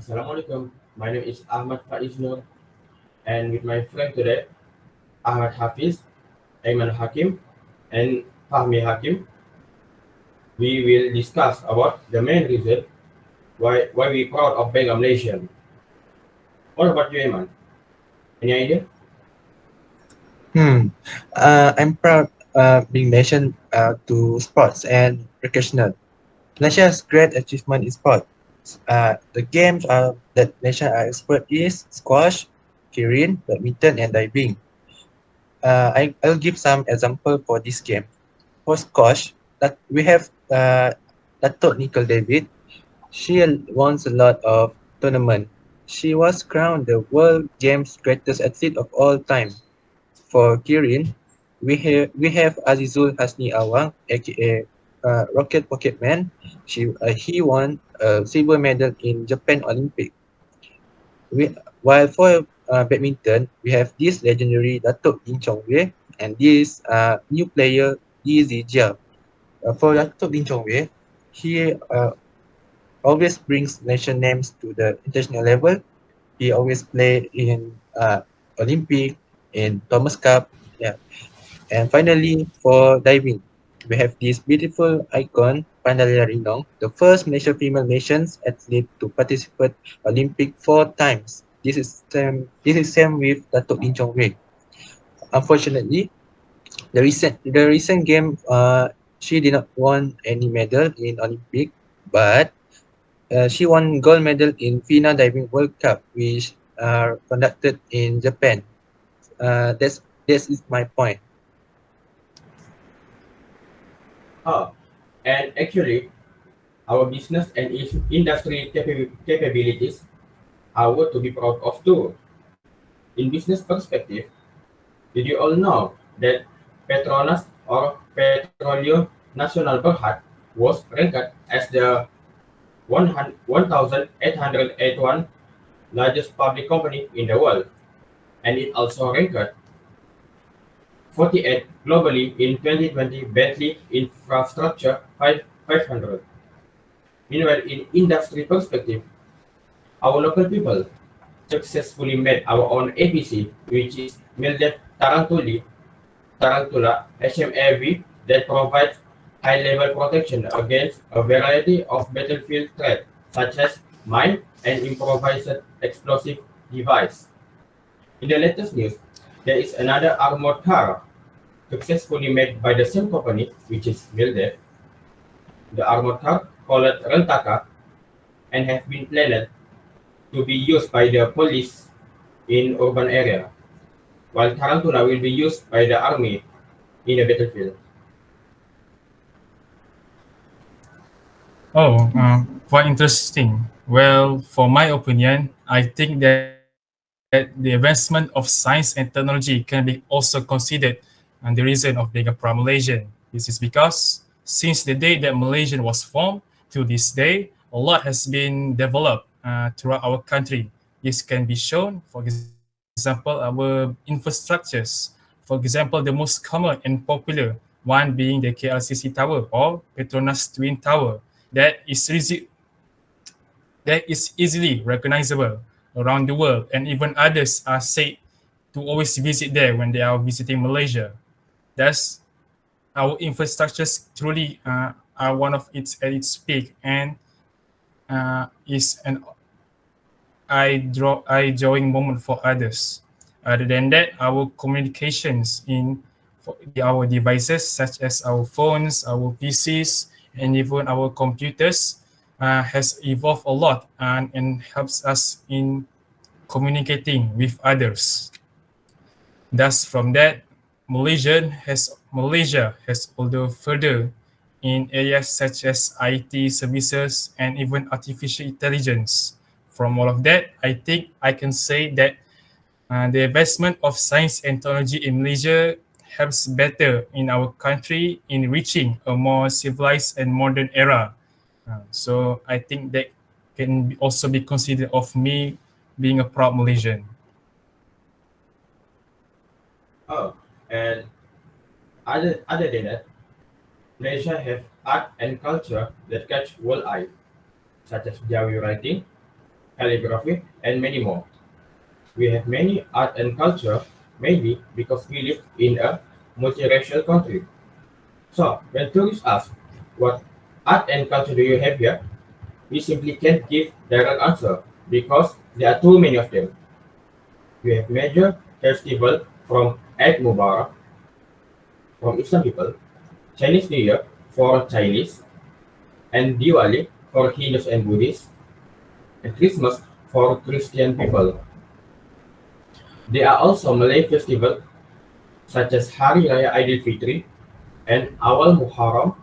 Assalamualaikum. My name is Ahmad Faiz Nur, and with my friend today, Ahmad Hafiz, Ayman Hakim, and Fahmi Hakim, we will discuss about the main reason why we proud of being a Malaysian. What about you, Ayman? Any idea? Hmm. I'm proud being mentioned to sports and recreational. Malaysia has great achievement in sport. The games that Malaysia are expert is squash, keirin, badminton, and diving. I'll give some example for this game. For squash, that we have Dato' Nicole David. She won a lot of tournament. She was crowned the World Games greatest athlete of all time. For Kirin, we have Azizul Hasni Awang, aka Rocket Pocket Man. He won a silver medal in Japan Olympic. While for badminton, we have this legendary Datuk Lim Chong Wei and this new player Yi Zijia. For Datuk Lim Chong Wei, he always brings nation names to the international level. He always play in Olympic, in Thomas Cup. Yeah. And finally, for diving, we have this beautiful icon, Pandalia Rinong, the first Malaysia female nations athlete to participate Olympic 4 times. This is same with Datuk Lim Chong Wei. Unfortunately, the recent game, she did not won any medal in Olympic, but she won gold medal in FINA Diving World Cup, which are conducted in Japan. This is my point. Oh, and actually, our business and industry capabilities are what to be proud of too. In business perspective, did you all know that Petronas or Petroleo Nasional Berhad was ranked as the 1,881 largest public company in the world, and it also ranked 48 globally in 2020 Bentley Infrastructure 500. Meanwhile, in industry perspective, our local people successfully made our own APC, which is Mildef Tarantula HMAV that provides high-level protection against a variety of battlefield threats, such as mine and improvised explosive device. In the latest news, there is another armored car successfully made by the same company, which is Mildef, the armored car called Rentaka, and have been planned to be used by the police in urban area, while Tarantula will be used by the army in the battlefield. Oh, quite interesting. Well, for my opinion, I think that the advancement of science and technology can be also considered the reason of being a pro-Malaysian. This is because since the day that Malaysian was formed to this day, a lot has been developed throughout our country. This can be shown, for example, our infrastructures. For example, the most common and popular one being the KLCC Tower or Petronas Twin Tower that is easily recognizable around the world, and even others are said to always visit there when they are visiting Malaysia. Thus, our infrastructures truly are one of its at its peak and is an eye-drawing moment for others. Other than that, our communications in our devices such as our phones, our PCs, and even our computers has evolved a lot and helps us in communicating with others. Thus, from that, Malaysia has although further in areas such as IT services and even artificial intelligence. From all of that, I think I can say that the advancement of science and technology in Malaysia helps better in our country in reaching a more civilized and modern era. So I think that can also be considered of me being a proud Malaysian. Oh, and other than that, Malaysia have art and culture that catch world eye, such as Jawi writing, calligraphy, and many more. We have many art and culture mainly because we live in a multiracial country. So, when tourists ask, what art and culture do you have here? We simply can't give direct answer because there are too many of them. We have major festival from Eid Mubarak from Islam people, Chinese New Year for Chinese, and Diwali for Hindus and Buddhists, and Christmas for Christian people. There are also Malay festivals such as Hari Raya Aidil Fitri and Awal Muharram,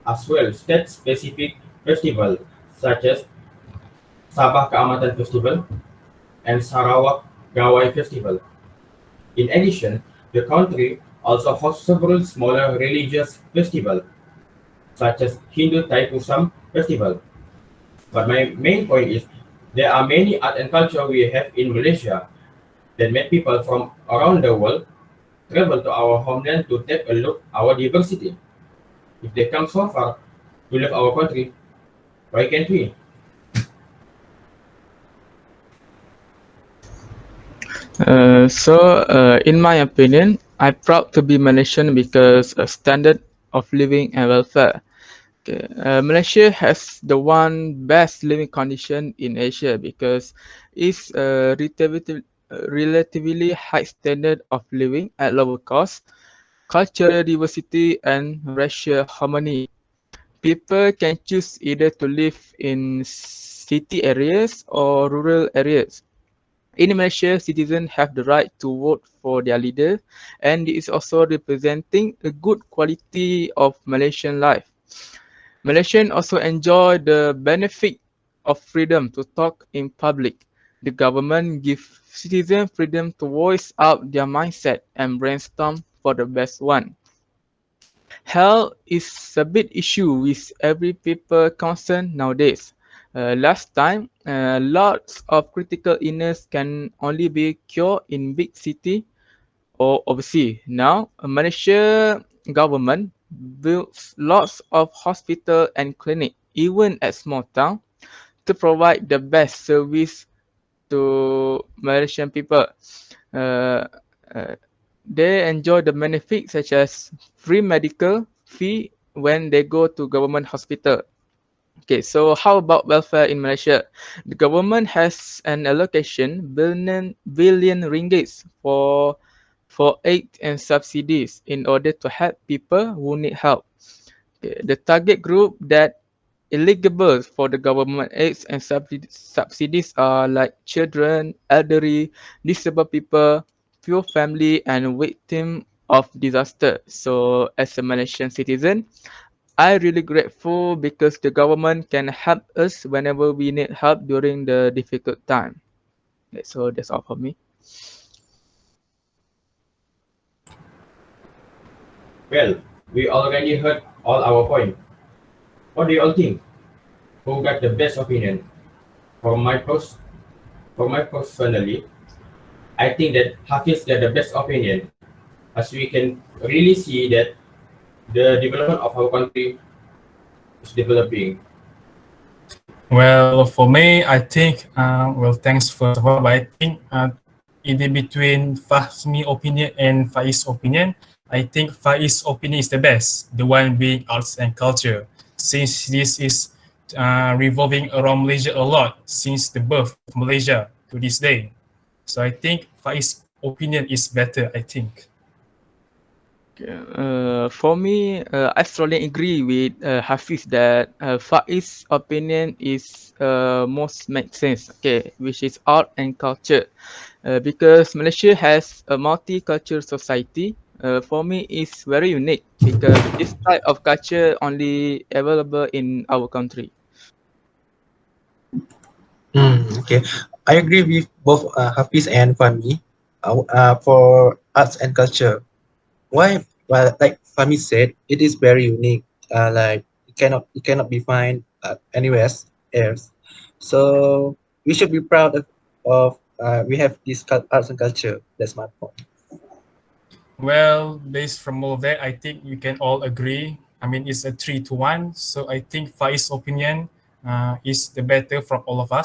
as well state-specific festivals such as Sabah Keamatan Festival and Sarawak Gawai Festival. In addition, the country also hosts several smaller religious festivals such as Hindu Taipusam Festival. But my main point is there are many art and culture we have in Malaysia that make people from around the world travel to our homeland to take a look at our diversity. If they come so far to love our country, why can't we? In my opinion, I'm proud to be Malaysian because a standard of living and welfare. Okay. Malaysia has the one best living condition in Asia because it's a relatively high standard of living at lower cost, cultural diversity, and racial harmony. People can choose either to live in city areas or rural areas. In Malaysia, citizens have the right to vote for their leader, and it is also representing a good quality of Malaysian life. Malaysians also enjoy the benefit of freedom to talk in public. The government gives citizens freedom to voice out their mindset and brainstorm for the best one. Health is a big issue with every people concerned nowadays. Last time, lots of critical illness can only be cured in big city or overseas. Now, Malaysia government builds lots of hospital and clinic, even at small town, to provide the best service to Malaysian people. Uh, uh, they enjoy the benefits such as free medical fee when they go to government hospital. Okay, so how about welfare in Malaysia? The government has an allocation billion ringgits for aid and subsidies in order to help people who need help. Okay, the target group that eligible for the government aids and subsidies are like children, elderly, disabled people, poor family, and victim of disaster. So, as a Malaysian citizen, I really grateful because the government can help us whenever we need help during the difficult time. Okay, so that's all for me. Well, we already heard all our point. What do you all think? Who got the best opinion? For my post, for my personally, I think that Hafiz got the best opinion, as we can really see that the development of our country is developing. Well, for me, I think, thanks first of all, but I think in between Fahmi opinion and Faiz opinion, I think Faiz opinion is the best, the one being arts and culture, since this is revolving around Malaysia a lot since the birth of Malaysia to this day. So I think Faiz opinion is better, I think. Okay, for me, I strongly agree with Hafiz that Faiz's opinion is most makes sense. Okay, which is art and culture, because Malaysia has a multicultural society. For me, it's very unique because this type of culture only available in our country. Okay, I agree with both Hafiz and Fahmi for arts and culture. Why? Well, like Fahmi said, it is very unique. Like it cannot be found anywhere else. So we should be proud of we have this arts and culture. That's my point. Well, based from all that, I think we can all agree. I mean, it's a 3-1. So I think Faiz's opinion is the better from all of us.